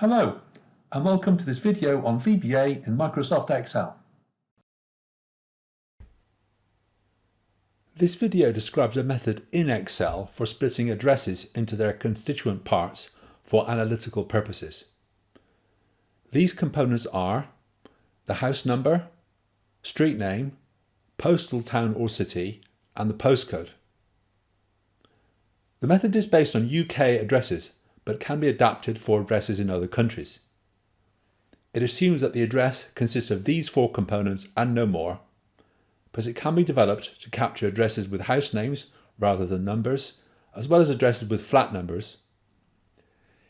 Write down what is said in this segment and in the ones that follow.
Hello, and welcome to this video on VBA in Microsoft Excel. This video describes a method in Excel for splitting addresses into their constituent parts for analytical purposes. These components are the house number, street name, postal town or city, and the postcode. The method is based on UK addresses, but can be adapted for addresses in other countries. It assumes that the address consists of these four components and no more, but it can be developed to capture addresses with house names rather than numbers, as well as addresses with flat numbers.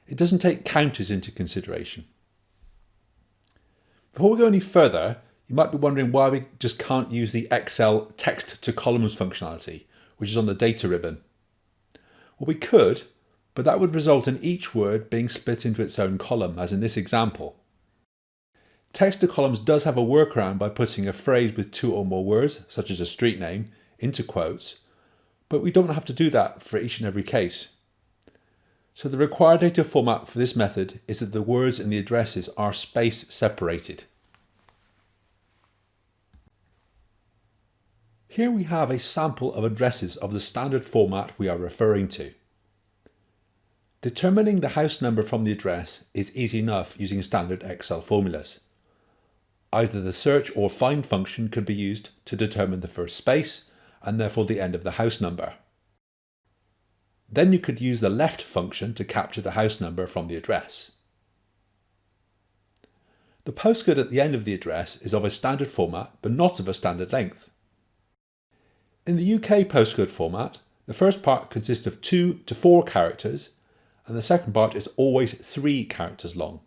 It doesn't take counters into consideration. Before we go any further, you might be wondering why we just can't use the Excel text to columns functionality, which is on the data ribbon. Well, we could, but that would result in each word being split into its own column, as in this example. Text to columns does have a workaround by putting a phrase with two or more words, such as a street name, into quotes, but we don't have to do that for each and every case. So the required data format for this method is that the words in the addresses are space separated. Here we have a sample of addresses of the standard format we are referring to. Determining the house number from the address is easy enough using standard Excel formulas. Either the search or find function could be used to determine the first space and therefore the end of the house number. Then you could use the left function to capture the house number from the address. The postcode at the end of the address is of a standard format but not of a standard length. In the UK postcode format, the first part consists of 2 to 4 characters and the second part is always 3 characters long.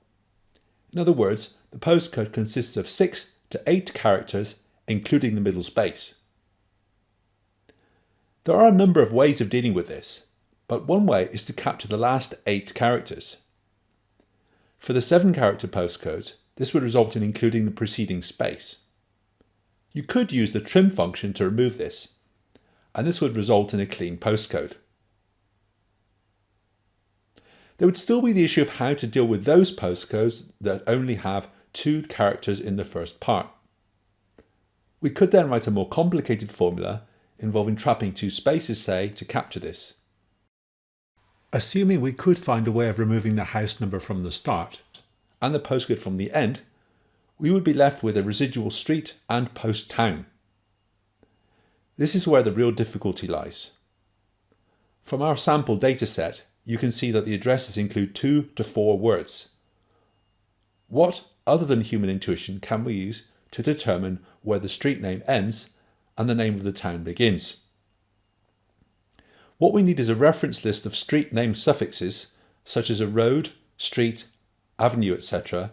In other words, the postcode consists of 6 to 8 characters, including the middle space. There are a number of ways of dealing with this, but one way is to capture the last 8 characters. For the 7-character postcodes, this would result in including the preceding space. You could use the trim function to remove this, and this would result in a clean postcode. There would still be the issue of how to deal with those postcodes that only have 2 characters in the first part. We could then write a more complicated formula involving trapping 2 spaces, say, to capture this. Assuming we could find a way of removing the house number from the start and the postcode from the end, we would be left with a residual street and post town. This is where the real difficulty lies. From our sample dataset, you can see that the addresses include 2 to 4 words. What, other than human intuition, can we use to determine where the street name ends and the name of the town begins? What we need is a reference list of street name suffixes, such as a road, street, avenue, etc.,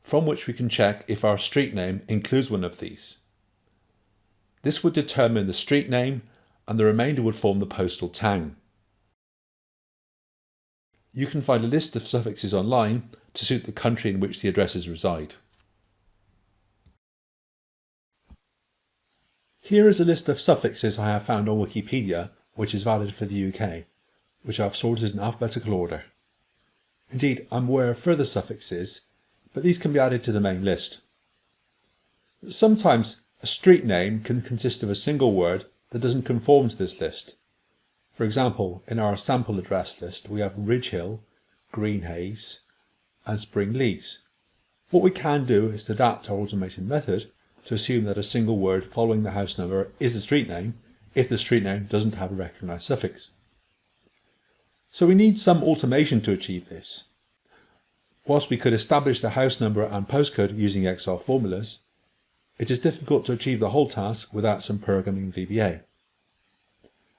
from which we can check if our street name includes one of these. This would determine the street name and the remainder would form the postal town. You can find a list of suffixes online to suit the country in which the addresses reside. Here is a list of suffixes I have found on Wikipedia which is valid for the UK, which I have sorted in alphabetical order. Indeed, I'm aware of further suffixes, but these can be added to the main list. Sometimes a street name can consist of a single word that doesn't conform to this list. For example, in our sample address list we have Ridge Hill, Greenhays and Spring Lees. What we can do is to adapt our automated method to assume that a single word following the house number is the street name if the street name doesn't have a recognised suffix. So we need some automation to achieve this. Whilst we could establish the house number and postcode using Excel formulas, it is difficult to achieve the whole task without some programming in VBA.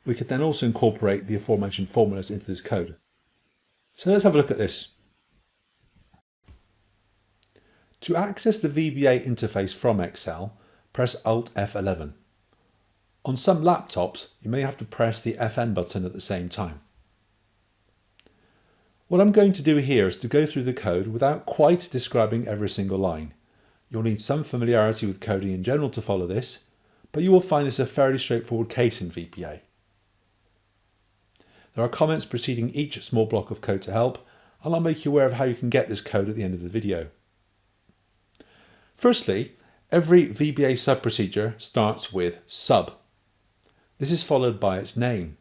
We could then also incorporate the aforementioned formulas into this code. So let's have a look at this. To access the VBA interface from Excel, press Alt F11. On some laptops, you may have to press the FN button at the same time. What I'm going to do here is to go through the code without quite describing every single line. You'll need some familiarity with coding in general to follow this, but you will find this a fairly straightforward case in VBA. There are comments preceding each small block of code to help, and I'll make you aware of how you can get this code at the end of the video. Firstly, every VBA sub-procedure starts with sub. This is followed by its name.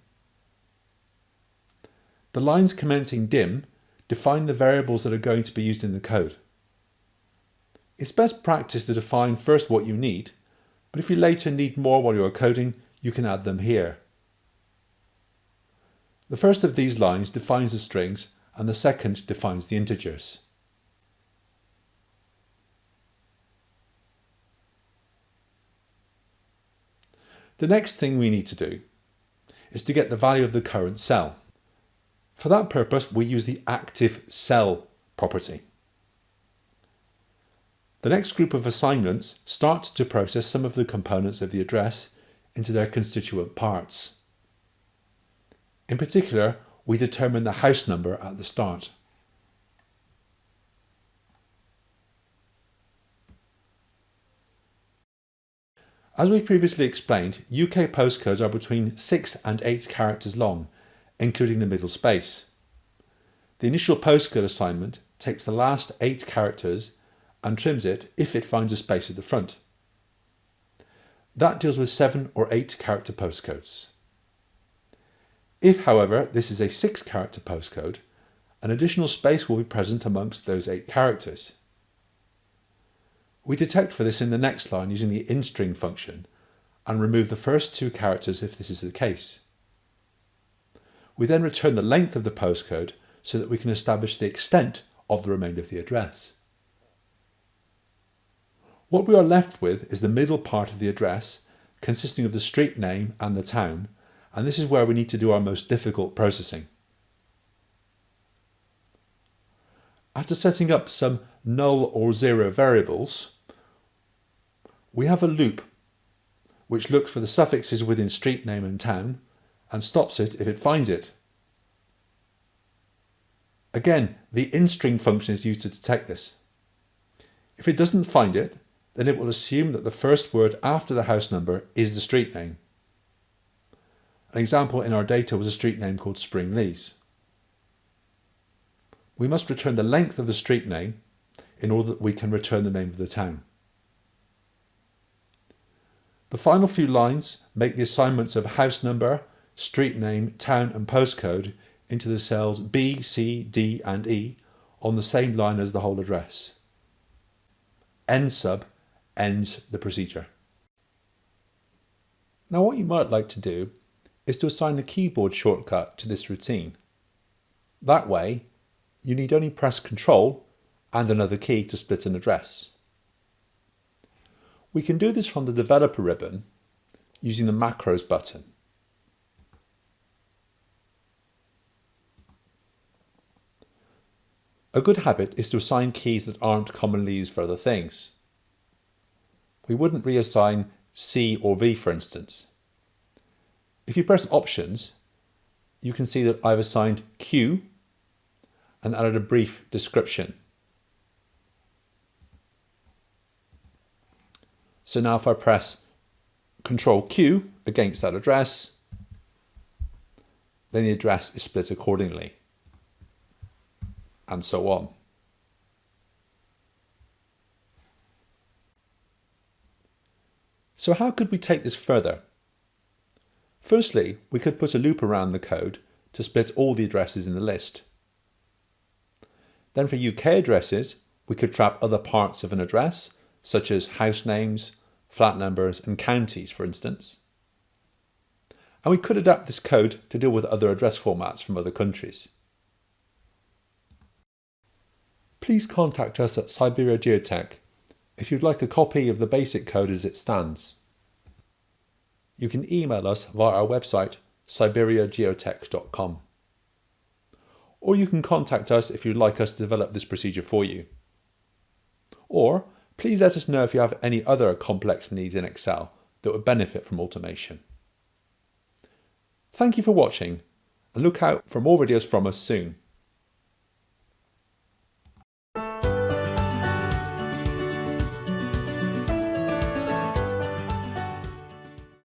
The lines commencing dim define the variables that are going to be used in the code. It's best practice to define first what you need, but if you later need more while you're coding, you can add them here. The first of these lines defines the strings and the second defines the integers. The next thing we need to do is to get the value of the current cell. For that purpose, we use the active cell property. The next group of assignments start to process some of the components of the address into their constituent parts. In particular, we determine the house number at the start. As we previously explained, UK postcodes are between 6 and 8 characters long, including the middle space. The initial postcode assignment takes the last 8 characters and trims it if it finds a space at the front. That deals with 7 or 8 character postcodes. If, however, this is a 6 character postcode, an additional space will be present amongst those 8 characters. We detect for this in the next line using the inString function and remove the first 2 characters if this is the case. We then return the length of the postcode so that we can establish the extent of the remainder of the address. What we are left with is the middle part of the address consisting of the street name and the town, and this is where we need to do our most difficult processing. After setting up some null or zero variables, we have a loop which looks for the suffixes within street name and town and stops it if it finds it. Again, the inString function is used to detect this. If it doesn't find it, then it will assume that the first word after the house number is the street name. An example in our data was a street name called Springlees. We must return the length of the street name in order that we can return the name of the town. The final few lines make the assignments of house number, street name, town and postcode into the cells B, C, D and E on the same line as the whole address. NSUB ends the procedure. Now what you might like to do is to assign a keyboard shortcut to this routine. That way, you need only press Ctrl and another key to split an address. We can do this from the developer ribbon using the macros button. A good habit is to assign keys that aren't commonly used for other things. We wouldn't reassign C or V, for instance. If you press Options, you can see that I've assigned Q and added a brief description. So now if I press Ctrl Q against that address, then the address is split accordingly, and so on. So how could we take this further? Firstly, we could put a loop around the code to split all the addresses in the list. Then for UK addresses, we could trap other parts of an address, such as house names, flat numbers and counties, for instance. And we could adapt this code to deal with other address formats from other countries. Please contact us at Siberia Geotech if you'd like a copy of the basic code as it stands. You can email us via our website siberiageotech.com. Or you can contact us if you'd like us to develop this procedure for you. Or please let us know if you have any other complex needs in Excel that would benefit from automation. Thank you for watching, and look out for more videos from us soon.